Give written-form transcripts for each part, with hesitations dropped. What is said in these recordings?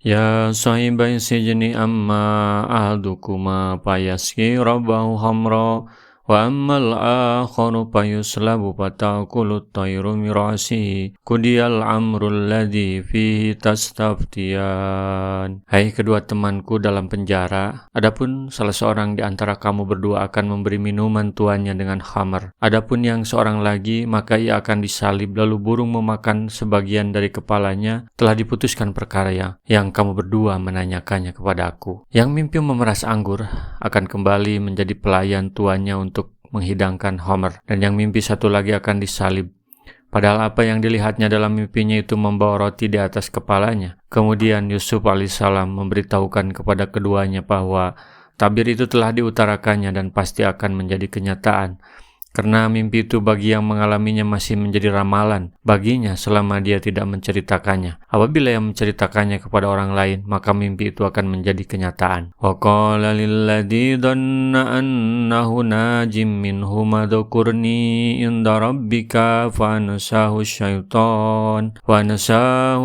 Ya sahibai sijni amma ahadukuma fayaski rabbahu khamra wa ammal akharu fayuslabu fatakulu tayru min ra'sihi qudiyal amru alladhi fihi tastaftiyan. Hai kedua temanku dalam penjara, adapun salah seorang di antara kamu berdua akan memberi minuman tuannya dengan khamar. Adapun yang seorang lagi, maka ia akan disalib lalu burung memakan sebagian dari kepalanya. Telah diputuskan perkara yang kamu berdua menanyakannya kepada aku. Yang mimpi memeras anggur akan kembali menjadi pelayan tuannya untuk menghidangkan khamar, dan yang mimpi satu lagi akan disalib. Padahal apa yang dilihatnya dalam mimpinya itu membawa roti di atas kepalanya. Kemudian Yusuf alaihissalam memberitahukan kepada keduanya bahwa tabir itu telah diutarakannya dan pasti akan menjadi kenyataan. Karena mimpi itu bagi yang mengalaminya masih menjadi ramalan baginya selama dia tidak menceritakannya. Apabila ia menceritakannya kepada orang lain, maka mimpi itu akan menjadi kenyataan. Wa qala lilladzi dhanna annahu najim minhuma dzukurni inda rabbika fa nasahu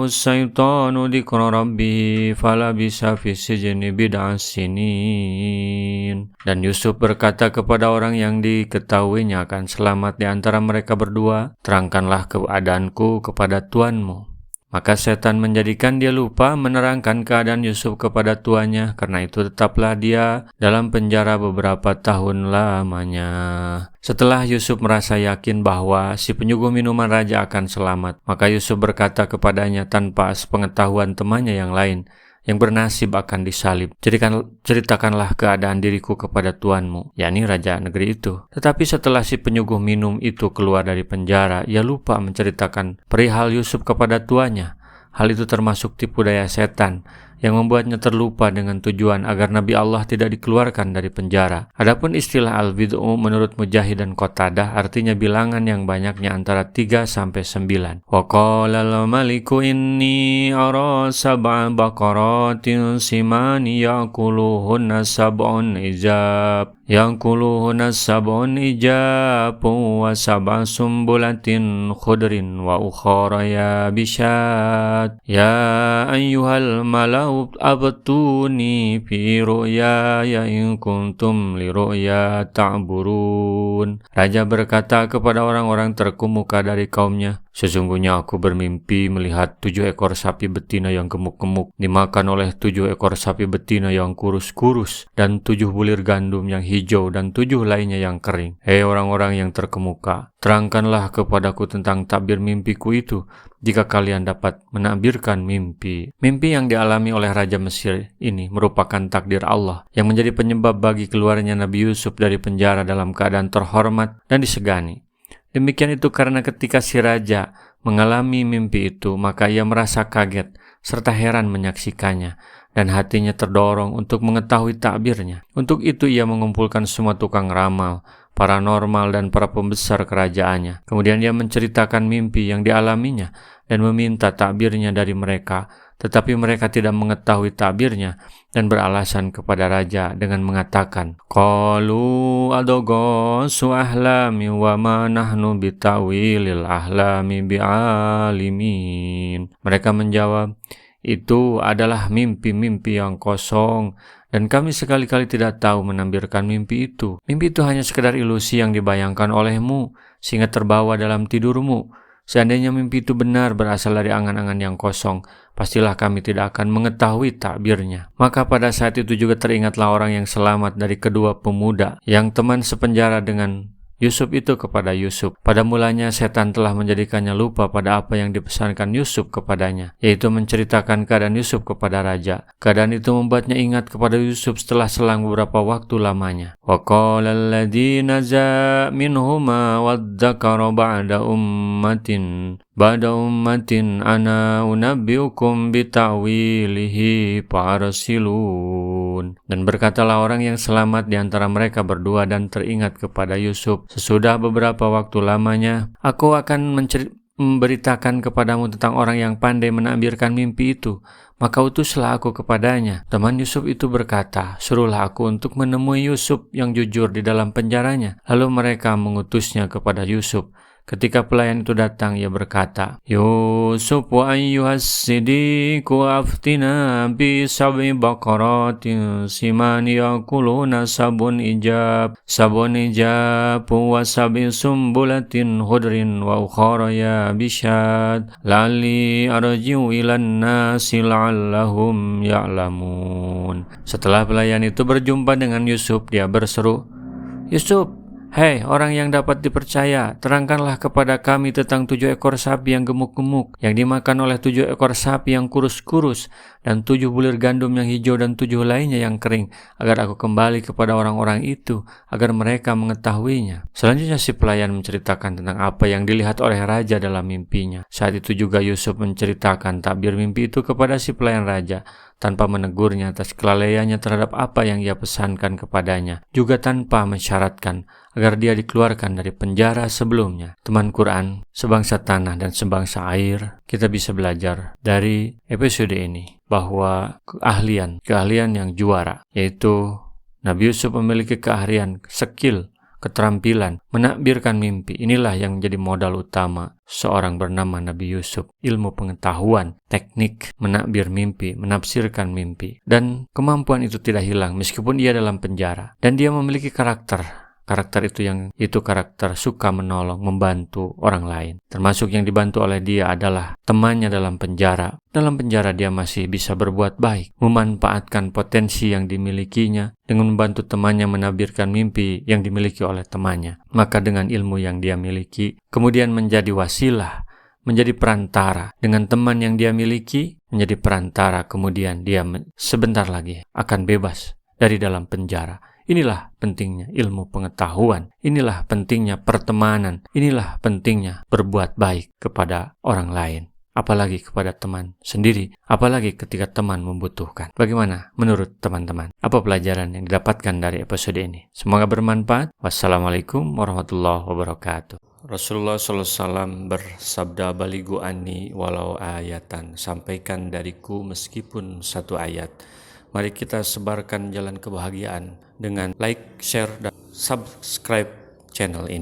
syaitanu dzikra rabbihi falabisa fi sijni bid'a sinin. Dan Yusuf berkata kepada orang yang diketahuinya akan selamat di antara mereka berdua, terangkanlah keadaanku kepada tuanmu. Maka setan menjadikan dia lupa menerangkan keadaan Yusuf kepada tuannya, karena itu tetaplah dia dalam penjara beberapa tahun lamanya. Setelah Yusuf merasa yakin bahwa si penyuguh minuman raja akan selamat, maka Yusuf berkata kepadanya tanpa sepengetahuan temannya yang lain, yang bernasib akan disalib, ceritakanlah keadaan diriku kepada tuanmu, yakni raja negeri itu. Tetapi setelah si penyuguh minum itu keluar dari penjara, ia lupa menceritakan perihal Yusuf kepada tuannya. Hal itu termasuk tipu daya setan yang membuatnya terlupa dengan tujuan agar Nabi Allah tidak dikeluarkan dari penjara. Adapun istilah al-bid'u menurut Mujahid dan Qatadah artinya bilangan yang banyaknya antara 3 sampai 9. Wa qala al-maliku inni ara sab'a baqaratin simani ya'kuluhunna sab'un ijab wa sab'a sumbulatin khudrin wa ukhara yabishat ya ayyuhal malau abtuni fi ru'yaya in kuntum li ru'ya ta'burun. Raja berkata kepada orang-orang terkemuka dari kaumnya, sesungguhnya aku bermimpi melihat 7 ekor sapi betina yang gemuk-gemuk dimakan oleh 7 ekor sapi betina yang kurus-kurus, dan 7 bulir gandum yang hijau dan 7 lainnya yang kering. Hei orang-orang yang terkemuka, terangkanlah kepadaku tentang takbir mimpiku itu, jika kalian dapat menakbirkan mimpi. Mimpi yang dialami oleh Raja Mesir ini merupakan takdir Allah yang menjadi penyebab bagi keluarnya Nabi Yusuf dari penjara dalam keadaan terhormat dan disegani. Demikian itu karena ketika si raja mengalami mimpi itu, maka ia merasa kaget serta heran menyaksikannya, dan hatinya terdorong untuk mengetahui takbirnya. Untuk itu ia mengumpulkan semua tukang ramal, paranormal, dan para pembesar kerajaannya. Kemudian dia menceritakan mimpi yang dialaminya dan meminta takbirnya dari mereka. Tetapi mereka tidak mengetahui takbirnya dan beralasan kepada raja dengan mengatakan, qalu adghasu ahlami wa ma nahnu bitawilil ahlami bi'alimin. Mereka menjawab, itu adalah mimpi-mimpi yang kosong, dan kami sekali-kali tidak tahu menambirkan mimpi itu. Mimpi itu hanya sekedar ilusi yang dibayangkan olehmu sehingga terbawa dalam tidurmu. Seandainya mimpi itu benar berasal dari angan-angan yang kosong, pastilah kami tidak akan mengetahui takbirnya. Maka pada saat itu juga teringatlah orang yang selamat dari kedua pemuda yang teman sepenjara dengan Yusuf itu kepada Yusuf. Pada mulanya setan telah menjadikannya lupa pada apa yang dipesankan Yusuf kepadanya, yaitu menceritakan keadaan Yusuf kepada raja. Keadaan itu membuatnya ingat kepada Yusuf setelah selang beberapa waktu lamanya. Wa qala alladzi naza minhuma wadzakara ba'da ummatin ana unabbiukum bita'wilihi farsilun. Dan berkatalah orang yang selamat di antara mereka berdua dan teringat kepada Yusuf, sesudah beberapa waktu lamanya, aku akan memberitakan kepadamu tentang orang yang pandai menakbirkan mimpi itu. Maka utuslah aku kepadanya. Teman Yusuf itu berkata, suruhlah aku untuk menemui Yusuf yang jujur di dalam penjaranya. Lalu mereka mengutusnya kepada Yusuf. Ketika pelayan itu datang, ia berkata, Yusuf wa ayyuhas siddiqu aftina bi sab'i baqaratin simani yakuluna sabun ijab wa sab'i sumbulatin khudrin wa ukhara yabishat la'alli arji'u ilan nasi la'allahum ya'lamun. Setelah pelayan itu berjumpa dengan Yusuf, dia berseru, Yusuf, hei orang yang dapat dipercaya, terangkanlah kepada kami tentang 7 ekor sapi yang gemuk-gemuk, yang dimakan oleh 7 ekor sapi yang kurus-kurus, dan 7 bulir gandum yang hijau dan 7 lainnya yang kering, agar aku kembali kepada orang-orang itu, agar mereka mengetahuinya. Selanjutnya si pelayan menceritakan tentang apa yang dilihat oleh raja dalam mimpinya. Saat itu juga Yusuf menceritakan takbir mimpi itu kepada si pelayan raja, tanpa menegurnya atas kelalaiannya terhadap apa yang ia pesankan kepadanya, juga tanpa mensyaratkan agar dia dikeluarkan dari penjara sebelumnya. Teman Quran, sebangsa tanah dan sebangsa air, kita bisa belajar dari episode ini bahwa keahlian yang juara, yaitu Nabi Yusuf memiliki keahlian, skill, keterampilan menakbirkan mimpi. Inilah yang menjadi modal utama seorang bernama Nabi Yusuf, ilmu pengetahuan, teknik menakbir mimpi, menafsirkan mimpi. Dan kemampuan itu tidak hilang meskipun ia dalam penjara. Dan dia memiliki karakter itu karakter suka menolong, membantu orang lain. Termasuk yang dibantu oleh dia adalah temannya dalam penjara. Dalam penjara dia masih bisa berbuat baik, memanfaatkan potensi yang dimilikinya dengan membantu temannya menabirkan mimpi yang dimiliki oleh temannya. Maka dengan ilmu yang dia miliki, kemudian menjadi wasilah, menjadi perantara dengan teman yang dia miliki, menjadi perantara, kemudian dia sebentar lagi akan bebas dari dalam penjara. Inilah pentingnya ilmu pengetahuan, inilah pentingnya pertemanan, inilah pentingnya berbuat baik kepada orang lain, apalagi kepada teman sendiri, apalagi ketika teman membutuhkan. Bagaimana menurut teman-teman? Apa pelajaran yang didapatkan dari episode ini? Semoga bermanfaat. Wassalamualaikum warahmatullahi wabarakatuh. Rasulullah SAW bersabda, baligu anni walau ayatan, sampaikan dariku meskipun 1 ayat. Mari kita sebarkan jalan kebahagiaan dengan like, share, dan subscribe channel ini.